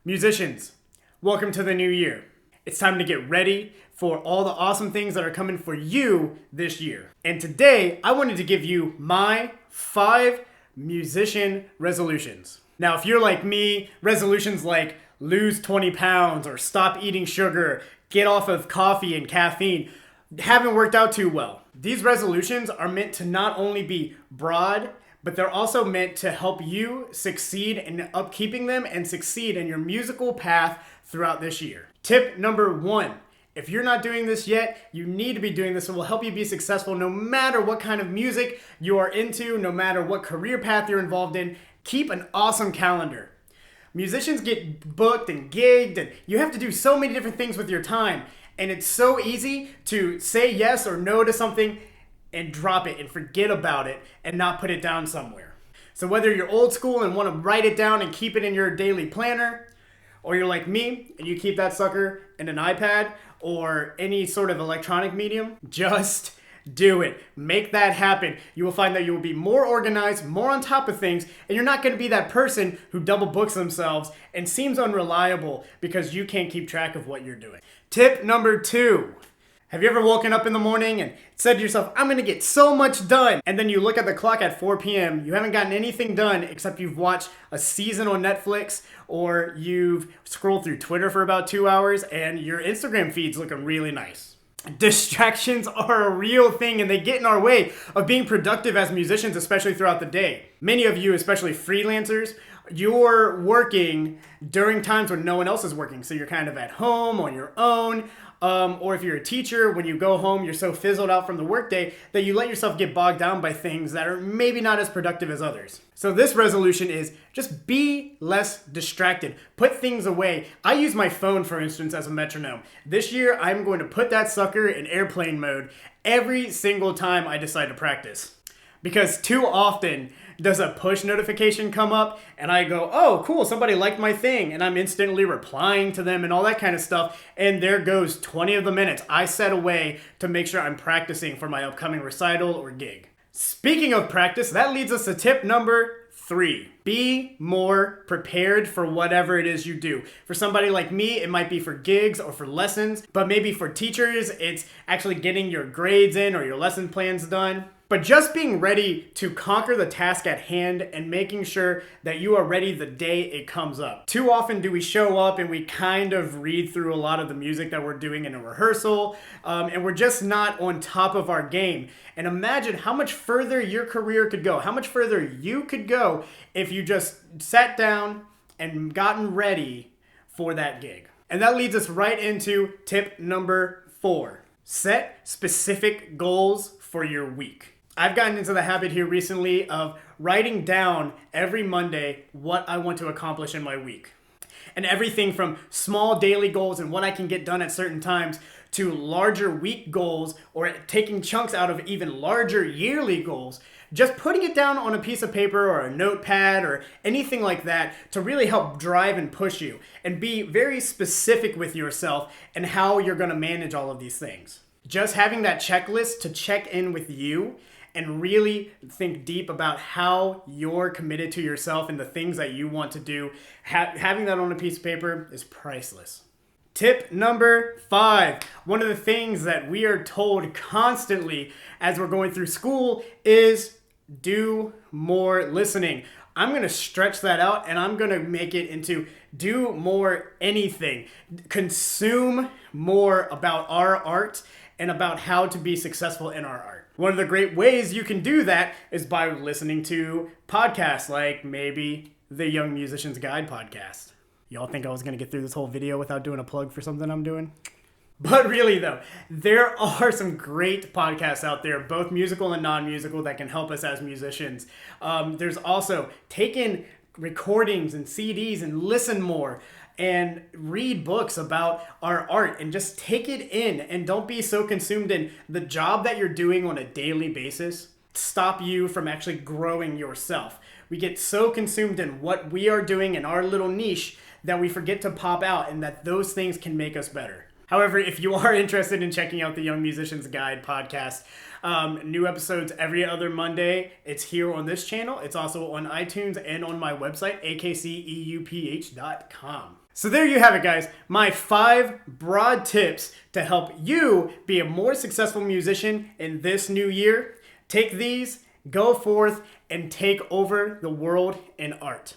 Musicians, welcome to the new year. It's time to get ready for all the awesome things that are coming for you this year. And today, I wanted to give you my 5 musician resolutions. Now, if you're like me, resolutions like lose 20 pounds or stop eating sugar, get off of coffee and caffeine, haven't worked out too well. These resolutions are meant to not only be broad, but they're also meant to help you succeed in upkeeping them and succeed in your musical path throughout this year. Tip number 1. If you're not doing this yet, you need to be doing this. It will help you be successful no matter what kind of music you are into, no matter what career path you're involved in. Keep an awesome calendar. Musicians get booked and gigged, and you have to do so many different things with your time. And it's so easy to say yes or no to something and drop it and forget about it and not put it down somewhere. So whether you're old school and want to write it down and keep it in your daily planner, or you're like me and you keep that sucker in an iPad or any sort of electronic medium, just do it. Make that happen. You will find that you will be more organized, more on top of things, and you're not going to be that person who double books themselves and seems unreliable because you can't keep track of what you're doing. Tip number 2. Have you ever woken up in the morning and said to yourself, I'm going to get so much done? And then you look at the clock at 4 p.m. You haven't gotten anything done except you've watched a season on Netflix or you've scrolled through Twitter for about 2 hours and your Instagram feed's looking really nice. Distractions are a real thing and they get in our way of being productive as musicians, especially throughout the day. Many of you, especially freelancers, you're working during times when no one else is working. So you're kind of at home on your own. Or if you're a teacher, when you go home, you're so fizzled out from the workday that you let yourself get bogged down by things that are maybe not as productive as others. So this resolution is just be less distracted. Put things away. I use my phone, for instance, as a metronome. This year, I'm going to put that sucker in airplane mode every single time I decide to practice. Because too often does a push notification come up and I go, oh, cool, somebody liked my thing. And I'm instantly replying to them and all that kind of stuff. And there goes 20 of the minutes I set away to make sure I'm practicing for my upcoming recital or gig. Speaking of practice, that leads us to tip number 3. Be more prepared for whatever it is you do. For somebody like me, it might be for gigs or for lessons, but maybe for teachers, it's actually getting your grades in or your lesson plans done. But just being ready to conquer the task at hand and making sure that you are ready the day it comes up. Too often do we show up and we kind of read through a lot of the music that we're doing in a rehearsal, and we're just not on top of our game. And imagine how much further your career could go, how much further you could go if you just sat down and gotten ready for that gig. And that leads us right into tip number 4. Set specific goals for your week. I've gotten into the habit here recently of writing down every Monday what I want to accomplish in my week. And everything from small daily goals and what I can get done at certain times to larger week goals or taking chunks out of even larger yearly goals. Just putting it down on a piece of paper or a notepad or anything like that to really help drive and push you and be very specific with yourself and how you're going to manage all of these things. Just having that checklist to check in with you and really think deep about how you're committed to yourself and the things that you want to do. Having that on a piece of paper is priceless. Tip number 5. One of the things that we are told constantly as we're going through school is do more listening. I'm going to stretch that out and I'm going to make it into do more anything. Consume more about our art and about how to be successful in our art. One of the great ways you can do that is by listening to podcasts like maybe the Young Musician's Guide podcast. Y'all think I was going to get through this whole video without doing a plug for something I'm doing? But really though, there are some great podcasts out there, both musical and non-musical, that can help us as musicians. There's also take in recordings and CDs and listen more and read books about our art and just take it in and don't be so consumed in the job that you're doing on a daily basis stop you from actually growing yourself. We get so consumed in what we are doing in our little niche that we forget to pop out and that those things can make us better. However, if you are interested in checking out the Young Musician's Guide podcast, new episodes every other Monday. It's here on this channel. It's also on iTunes and on my website, AKCEuph.com. So there you have it, guys. My 5 broad tips to help you be a more successful musician in this new year. Take these, go forth, and take over the world in art.